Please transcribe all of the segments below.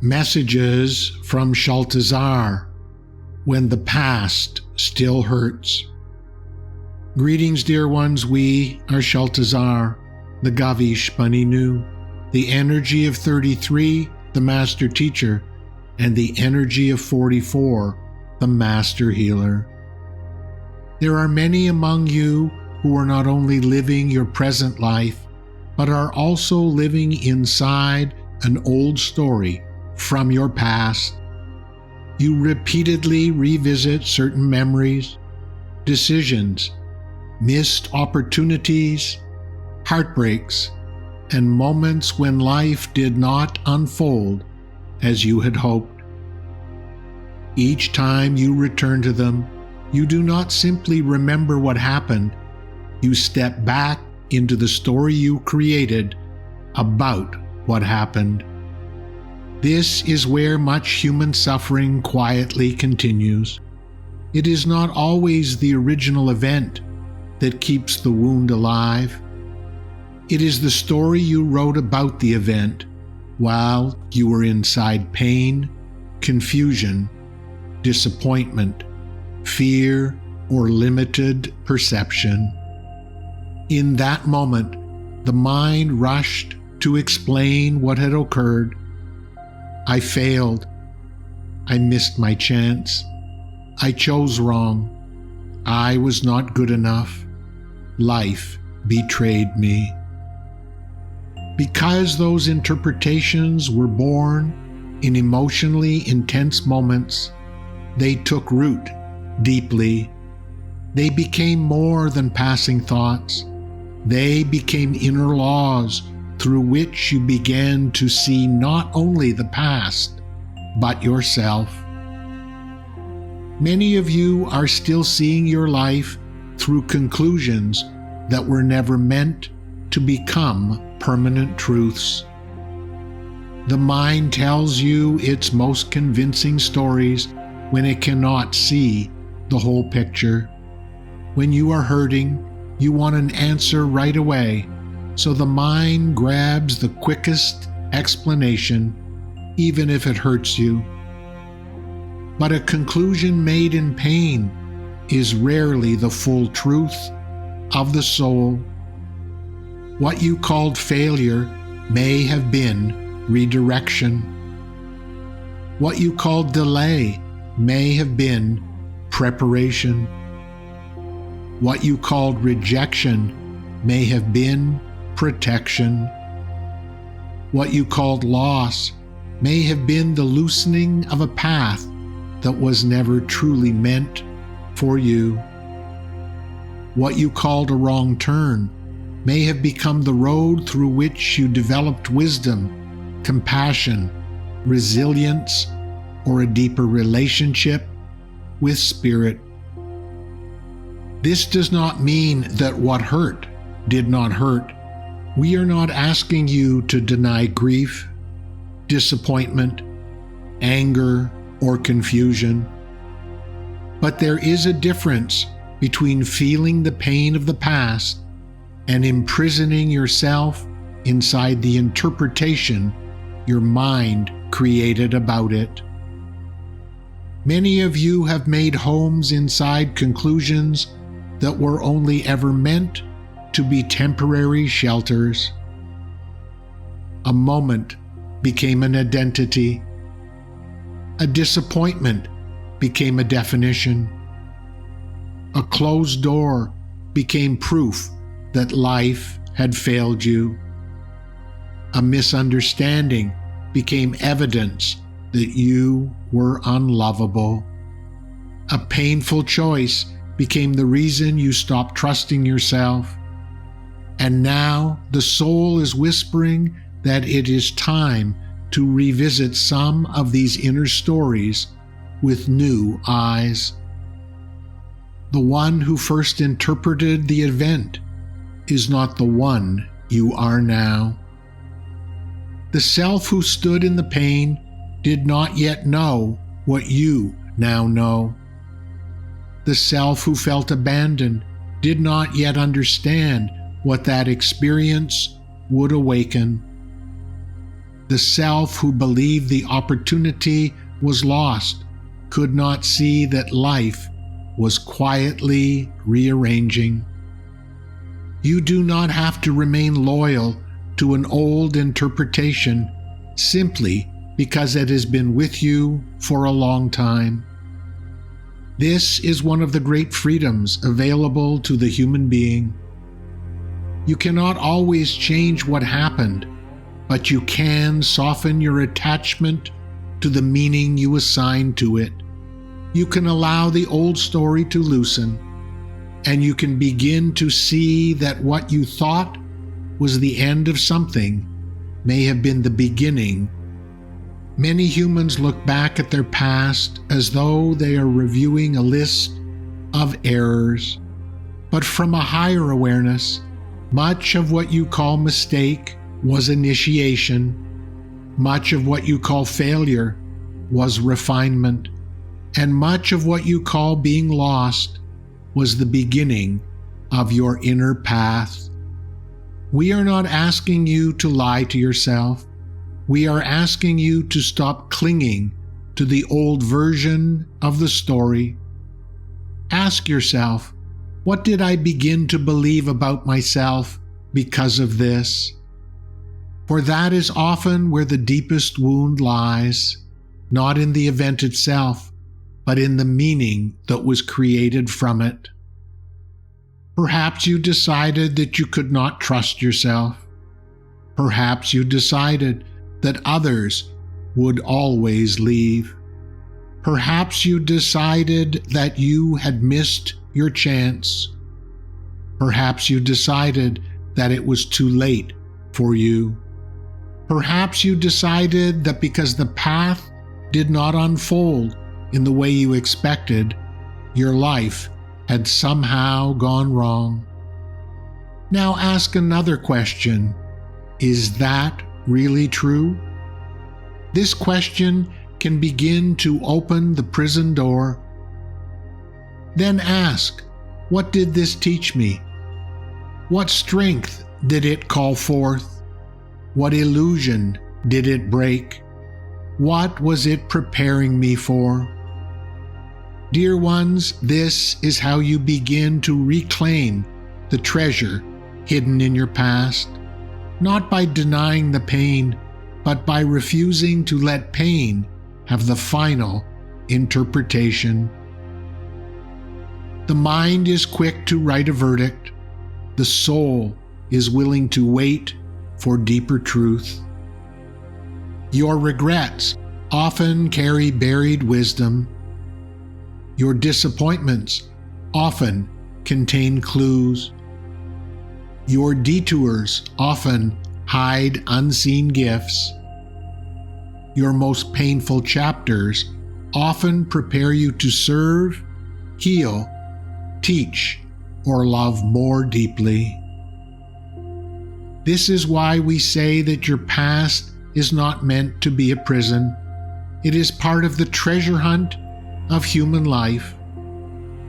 Messages from Shaltazar, when the past still hurts. Greetings, dear ones. We are Shaltazar, the Gavish Buninu, the energy of 33, the Master Teacher, and the energy of 44, the Master Healer. There are many among you who are not only living your present life, but are also living inside an old story from your past. You repeatedly revisit certain memories, decisions, missed opportunities, heartbreaks, and moments when life did not unfold as you had hoped. Each time you return to them, you do not simply remember what happened, you step back into the story you created about what happened. This is where much human suffering quietly continues. It is not always the original event that keeps the wound alive. It is the story you wrote about the event while you were inside pain, confusion, disappointment, fear, or limited perception. In that moment, the mind rushed to explain what had occurred. I failed. I missed my chance. I chose wrong. I was not good enough. Life betrayed me. Because those interpretations were born in emotionally intense moments, they took root deeply. They became more than passing thoughts. They became inner laws through which you began to see not only the past, but yourself. Many of you are still seeing your life through conclusions that were never meant to become permanent truths. The mind tells you its most convincing stories when it cannot see the whole picture. When you are hurting, you want an answer right away, so the mind grabs the quickest explanation, even if it hurts you. But a conclusion made in pain is rarely the full truth of the soul. What you called failure may have been redirection. What you called delay may have been preparation. What you called rejection may have been protection. What you called loss may have been the loosening of a path that was never truly meant for you. What you called a wrong turn may have become the road through which you developed wisdom, compassion, resilience, or a deeper relationship with Spirit. This does not mean that what hurt did not hurt. We are not asking you to deny grief, disappointment, anger, or confusion. But there is a difference between feeling the pain of the past and imprisoning yourself inside the interpretation your mind created about it. Many of you have made homes inside conclusions that were only ever meant to be temporary shelters. A moment became an identity. A disappointment became a definition. A closed door became proof that life had failed you. A misunderstanding became evidence that you were unlovable. A painful choice became the reason you stopped trusting yourself. And now the soul is whispering that it is time to revisit some of these inner stories with new eyes. The one who first interpreted the event is not the one you are now. The self who stood in the pain did not yet know what you now know. The self who felt abandoned did not yet understand what that experience would awaken. The self who believed the opportunity was lost could not see that life was quietly rearranging. You do not have to remain loyal to an old interpretation simply because it has been with you for a long time. This is one of the great freedoms available to the human being. You cannot always change what happened, but you can soften your attachment to the meaning you assign to it. You can allow the old story to loosen, and you can begin to see that what you thought was the end of something may have been the beginning. Many humans look back at their past as though they are reviewing a list of errors. But from a higher awareness, much of what you call mistake was initiation. Much of what you call failure was refinement. And much of what you call being lost was the beginning of your inner path. We are not asking you to lie to yourself. We are asking you to stop clinging to the old version of the story. Ask yourself, what did I begin to believe about myself because of this? For that is often where the deepest wound lies, not in the event itself, but in the meaning that was created from it. Perhaps you decided that you could not trust yourself. Perhaps you decided that others would always leave. Perhaps you decided that you had missed your chance. Perhaps you decided that it was too late for you. Perhaps you decided that because the path did not unfold in the way you expected, your life had somehow gone wrong. Now ask another question. Is that really true? This question can begin to open the prison door. Then ask, what did this teach me? What strength did it call forth? What illusion did it break? What was it preparing me for? Dear ones, this is how you begin to reclaim the treasure hidden in your past. Not by denying the pain, but by refusing to let pain have the final interpretation. The mind is quick to write a verdict. The soul is willing to wait for deeper truth. Your regrets often carry buried wisdom. Your disappointments often contain clues. Your detours often hide unseen gifts. Your most painful chapters often prepare you to serve, heal, teach, or love more deeply. This is why we say that your past is not meant to be a prison. It is part of the treasure hunt of human life.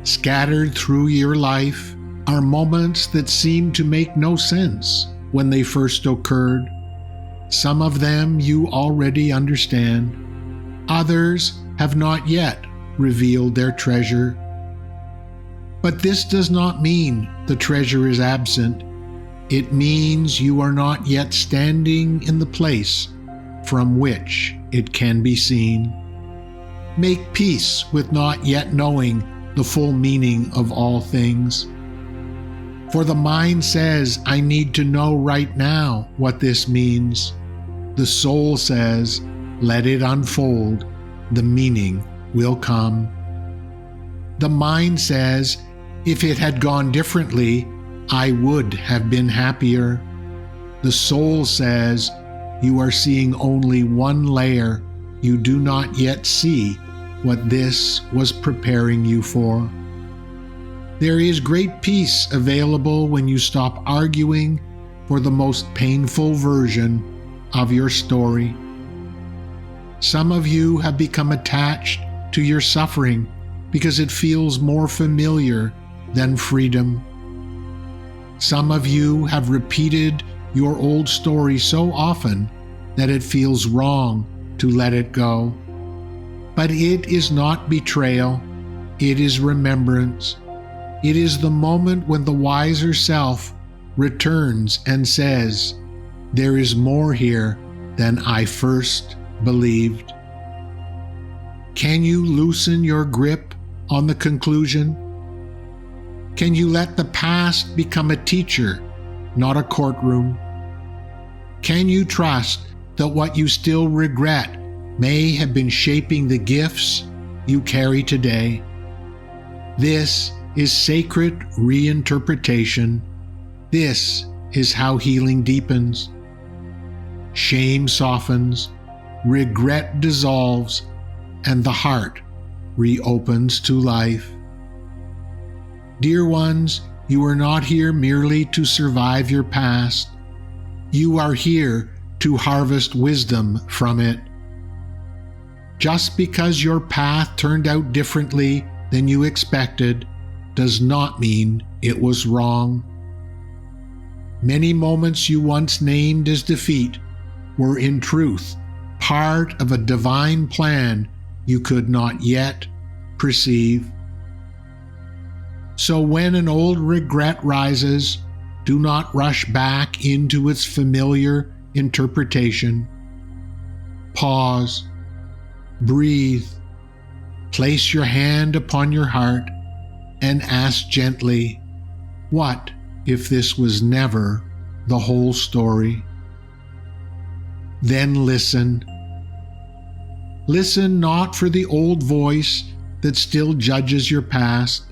Scattered through your life are moments that seem to make no sense when they first occurred. Some of them you already understand. Others have not yet revealed their treasure. But this does not mean the treasure is absent. It means you are not yet standing in the place from which it can be seen. Make peace with not yet knowing the full meaning of all things. For the mind says, I need to know right now what this means. The soul says, let it unfold. The meaning will come. The mind says, if it had gone differently, I would have been happier. The soul says, you are seeing only one layer. You do not yet see what this was preparing you for. There is great peace available when you stop arguing for the most painful version of your story. Some of you have become attached to your suffering because it feels more familiar than freedom. Some of you have repeated your old story so often that it feels wrong to let it go. But it is not betrayal, it is remembrance. It is the moment when the wiser self returns and says, "There is more here than I first believed." Can you loosen your grip on the conclusion? Can you let the past become a teacher, not a courtroom? Can you trust that what you still regret may have been shaping the gifts you carry today? This is sacred reinterpretation. This is how healing deepens. Shame softens, regret dissolves, and the heart reopens to life. Dear ones, you are not here merely to survive your past. You are here to harvest wisdom from it. Just because your path turned out differently than you expected does not mean it was wrong. Many moments you once named as defeat were in truth part of a divine plan you could not yet perceive. So when an old regret rises, do not rush back into its familiar interpretation. Pause, breathe, place your hand upon your heart, and ask gently, what if this was never the whole story? Then listen. Listen not for the old voice that still judges your past,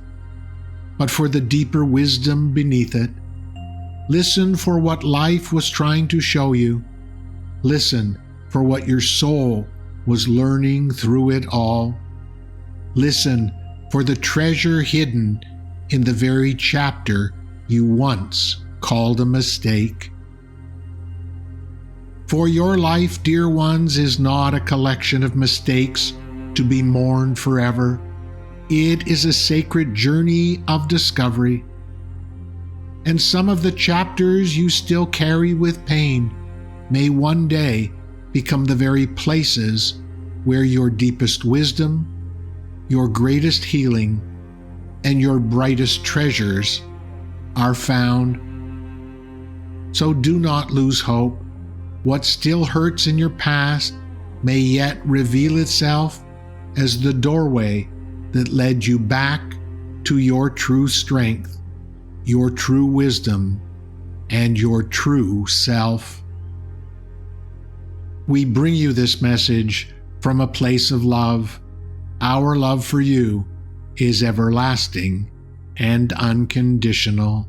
but for the deeper wisdom beneath it. Listen for what life was trying to show you. Listen for what your soul was learning through it all. Listen for the treasure hidden in the very chapter you once called a mistake. For your life, dear ones, is not a collection of mistakes to be mourned forever. It is a sacred journey of discovery. And some of the chapters you still carry with pain may one day become the very places where your deepest wisdom, your greatest healing, and your brightest treasures are found. So do not lose hope. What still hurts in your past may yet reveal itself as the doorway that led you back to your true strength, your true wisdom, and your true self. We bring you this message from a place of love. Our love for you is everlasting and unconditional.